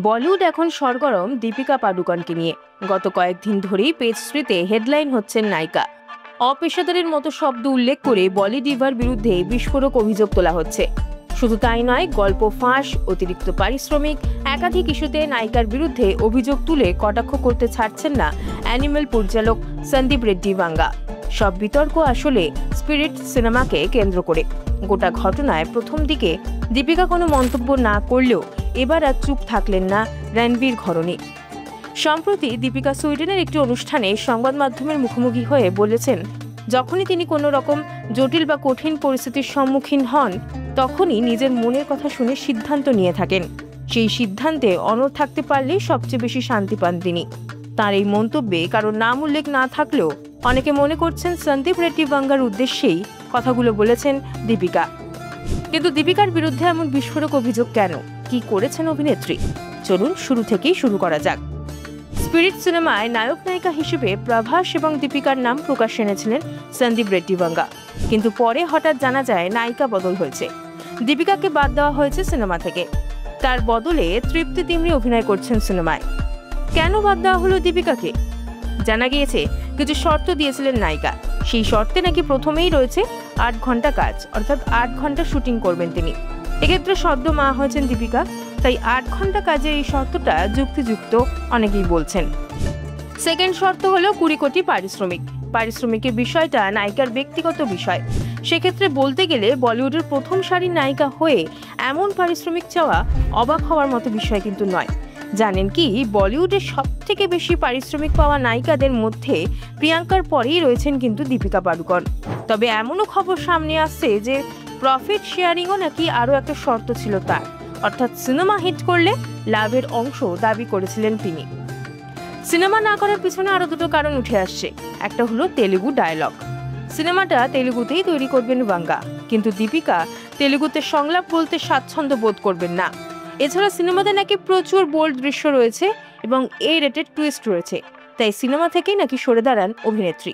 বলিউড এখন সরগরম দীপিকা পাডুকোনকে নিয়ে। গত কয়েকদিন ধরেই পেজ থ্রিতে হেডলাইন হচ্ছেন নায়িকা। অপেশাদারের মতো শব্দ উল্লেখ করে বলি ডিভার বিরুদ্ধে বিস্ফোরক অভিযোগ তোলা হচ্ছে। শুধু তাই নয়, গল্প ফাঁস, অতিরিক্ত পারিশ্রমিক, একাধিক ইস্যুতে নায়িকার বিরুদ্ধে অভিযোগ তুলে কটাক্ষ করতে ছাড়ছেন না অ্যানিমেল পরিচালক সন্দীপ রেড্ডি ভাঙ্গা। সব বিতর্ক আসলে স্পিরিট সিনেমাকে কেন্দ্র করে। গোটা ঘটনায় প্রথম দিকে দীপিকা কোনো মন্তব্য না করলেও এবার আর চুপ থাকলেন না রণবীর ঘরণী। সম্প্রতি দীপিকা সুইডেনের একটি অনুষ্ঠানে সংবাদ মাধ্যমের মুখোমুখি হয়ে বলেছেন, যখনই তিনি কোনো রকম জটিল বা কঠিন পরিস্থিতির সম্মুখীন হন তখনই নিজের মনের কথা শুনে সিদ্ধান্ত নিয়ে থাকেন। সেই সিদ্ধান্তে অনড় থাকতে পারলেই সবচেয়ে বেশি শান্তি পান তিনি। তার এই মন্তব্যে কারো নাম উল্লেখ না থাকলেও অনেকে মনে করছেন সন্দীপ রেড্ডি ভাঙ্গার উদ্দেশ্যেই কথাগুলো বলেছেন দীপিকা। কিন্তু দীপিকার বিরুদ্ধে এমন বিস্ফোরক অভিযোগ কেন? কি করেছেন অভিনেত্রী? চলুন শুরু থেকেই শুরু করা যাক। স্পিরিট সিনেমায় নায়ক নায়িকা হিসেবে প্রভাস এবং দীপিকার নাম প্রকাশ এনেছিলেন সন্দীপ রেড্ডি ভাঙ্গা, কিন্তু পরে হঠাৎ জানা যায় নায়িকা বদল হয়েছে। দীপিকাকে বাদ দেওয়া হয়েছে সিনেমা থেকে। তার বদলে তৃপ্তি দিমরি অভিনয় করছেন সিনেমায়। কেন বাদ দেওয়া হলো দীপিকাকে? জানা গিয়েছে কিছু শর্ত দিয়েছিলেন নায়িকা। সেই শর্তে নাকি প্রথমেই রয়েছে 8 ঘন্টা কাজ, অর্থাৎ 8 ঘন্টা শুটিং করবেন তিনি। এক্ষেত্রে সদ্য মা হয়েছেন দীপিকা, তাই 8 ঘন্টা কাজের এই শর্তটা যুক্তিযুক্ত অনেকেই বলছেন। সেকেন্ড শর্ত হলো 20 কোটি পারিশ্রমিক। পারিশ্রমিকের বিষয়টা নায়িকার ব্যক্তিগত বিষয়। সেক্ষেত্রে বলতে গেলে বলিউডের প্রথম সারির নায়িকা হয়ে এমন পারিশ্রমিক চাওয়া অবাক হওয়ার মতো বিষয় কিন্তু নয়। জানেন কি, বলিউডের সবথেকে বেশি পারিশ্রমিক পাওয়া নায়িকাদের মধ্যে প্রিয়াঙ্কার পরেই রয়েছেন কিন্তু দীপিকা পাডুকোন। তবে এমনও খবর সামনে আসছে যে প্রফিট শেয়ারিংও নাকি আরও একটা শর্ত ছিল তার, অর্থাৎ সিনেমা হিট করলে লাভের অংশ দাবি করেছিলেন তিনি। সিনেমা না করার পিছনে আরো দুটো কারণ উঠে আসছে। একটা হলো তেলুগু ডায়লগ। সিনেমাটা তেলুগুতেই তৈরি করবেন ভাঙ্গা, কিন্তু দীপিকা তেলুগুতে সংলাপ বলতে স্বাচ্ছন্দ্য বোধ করবেন না। এছাড়া সিনেমাতে নাকি প্রচুর বোল্ড দৃশ্য রয়েছে এবং রেটেড টুইস্ট রয়েছে, তাই সিনেমা থেকেই নাকি সরে দাঁড়ান অভিনেত্রী।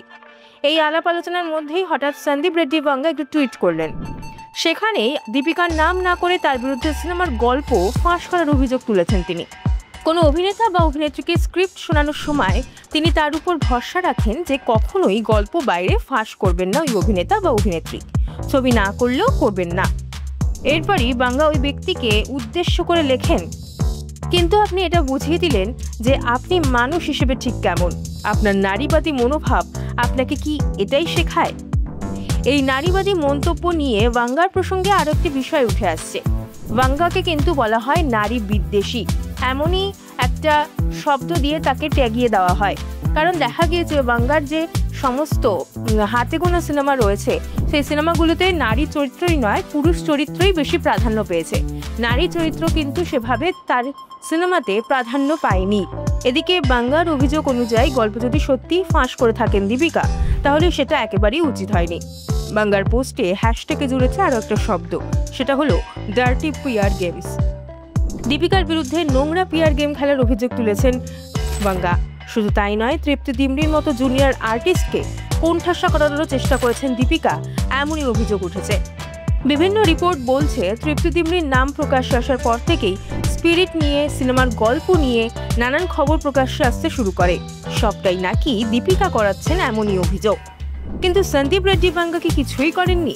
এই আলাপ আলোচনার মধ্যেই হঠাৎ সন্দীপ রেড্ডি ভাঙ্গা একটু টুইট করলেন। সেখানে দীপিকার নাম না করে তার বিরুদ্ধে সিনেমার গল্প ফাঁস করার অভিযোগ তুলেছেন তিনি। কোনো অভিনেতা বা অভিনেত্রীকে স্ক্রিপ্ট শোনানোর সময় তিনি তার উপর ভরসা রাখেন যে কখনোই গল্প বাইরে ফাঁস করবেন না ওই অভিনেতা বা অভিনেত্রী, ছবি না করলেও করবেন না। এরপরই ভাঙ্গা ওই ব্যক্তিকে উদ্দেশ্য করে লেখেন, কিন্তু আপনি এটা বুঝিয়ে দিলেন যে আপনি মানুষ হিসেবে ঠিক কেমন। আপনার নারীবাদী মনোভাব আপনাকে কি এটাই শেখায়? এই নারীবাদী মন্তব্য নিয়ে ভাঙ্গার প্রসঙ্গে আরো একটি বিষয় উঠে আসছে। ভাঙ্গাকে কিন্তু বলা হয় নারী বিদ্বেষী, এমনই একটা শব্দ দিয়ে তাকে ট্যাগিয়ে দেওয়া হয়। কারণ দেখা গিয়েছে ভাঙ্গার যে সমস্ত হাতে গোনা সিনেমা রয়েছে সেই সিনেমাগুলোতে নারী চরিত্রই নয়, পুরুষ চরিত্রই বেশি প্রাধান্য পেয়েছে। নারী চরিত্র কিন্তু সেভাবে তার সিনেমাতে প্রাধান্য পায়নি। এদিকে ভাঙ্গার অভিযোগ অনুযায়ী গল্প যদি সত্যিই ফাঁস করে থাকেন দীপিকা, তাহলে সেটা একেবারেই উচিত হয়নি। ভাঙ্গার পোস্টে হ্যাশট্যাগে জুড়েছে আরো একটা শব্দ, সেটা হলো ডার্টি পিআর গেমস। দীপিকার বিরুদ্ধে নোংরা পিআর গেম খেলার অভিযোগ তুলেছেন ভাঙ্গা। শুধু তাই নয়, তৃপ্তি দিমরির মতো জুনিয়র আর্টিস্টকে কোণঠাসা করানোর চেষ্টা করেছেন দীপিকা, এমনই অভিযোগ উঠেছে। বিভিন্ন রিপোর্ট বলছে তৃপ্তি দিমরির নাম প্রকাশ্যে আসার পর থেকেই স্পিরিট নিয়ে, সিনেমার গল্প নিয়ে নানান খবর প্রকাশ্যে আসতে শুরু করে। সবটাই নাকি দীপিকা করাচ্ছেন এমনই অভিযোগ। কিন্তু সন্দীপ রেড্ডি ভাঙ্গা কি কিছুই করেননি?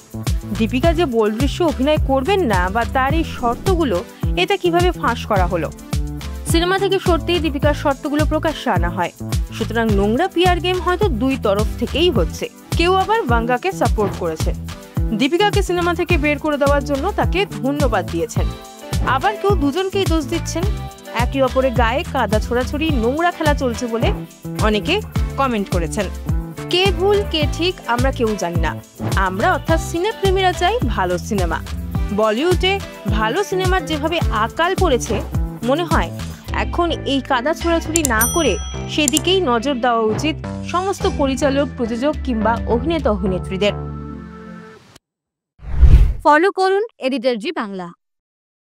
দীপিকা যে বোল্ড দৃশ্য অভিনয় করবেন না বা তার এই শর্তগুলো, এটা কিভাবে ফাঁস করা হলো? সিনেমা থেকে সরতেই দীপিকার শর্তগুলো প্রকাশ্যে আনা হয়। সুতরাং নোংরা পিআর গেম হয়তো দুই তরফ থেকেই হচ্ছে। কেউ আবার ভাঙ্গাকে সাপোর্ট করেছে, দীপিকাকে সিনেমা থেকে বের করে দেওয়ার জন্য তাকে ধন্যবাদ দিয়েছেন। আবার কেউ দুজনকেই দোষ দিচ্ছেন। একে অপরের গায়ে কাদা ছোড়াছড়ি, নোংরা খেলা চলছে বলে অনেকে কমেন্ট করেছেন। কে ভুল কে ঠিক আমরা কেউ জানি না। আমরা অর্থাৎ সিনেপ্রেমীরা চাই ভালো সিনেমা। বলিউডে ভালো সিনেমার যেভাবে আকাল পড়েছে, মনে হয় এখন এই কাদা ছোড়াছড়ি না করে সেদিকেই নজর দেওয়া উচিত সমস্ত পরিচালক, প্রযোজক কিংবা অভিনেতা অভিনেত্রীদের। ফলো করুন এডিটর জি বাংলা।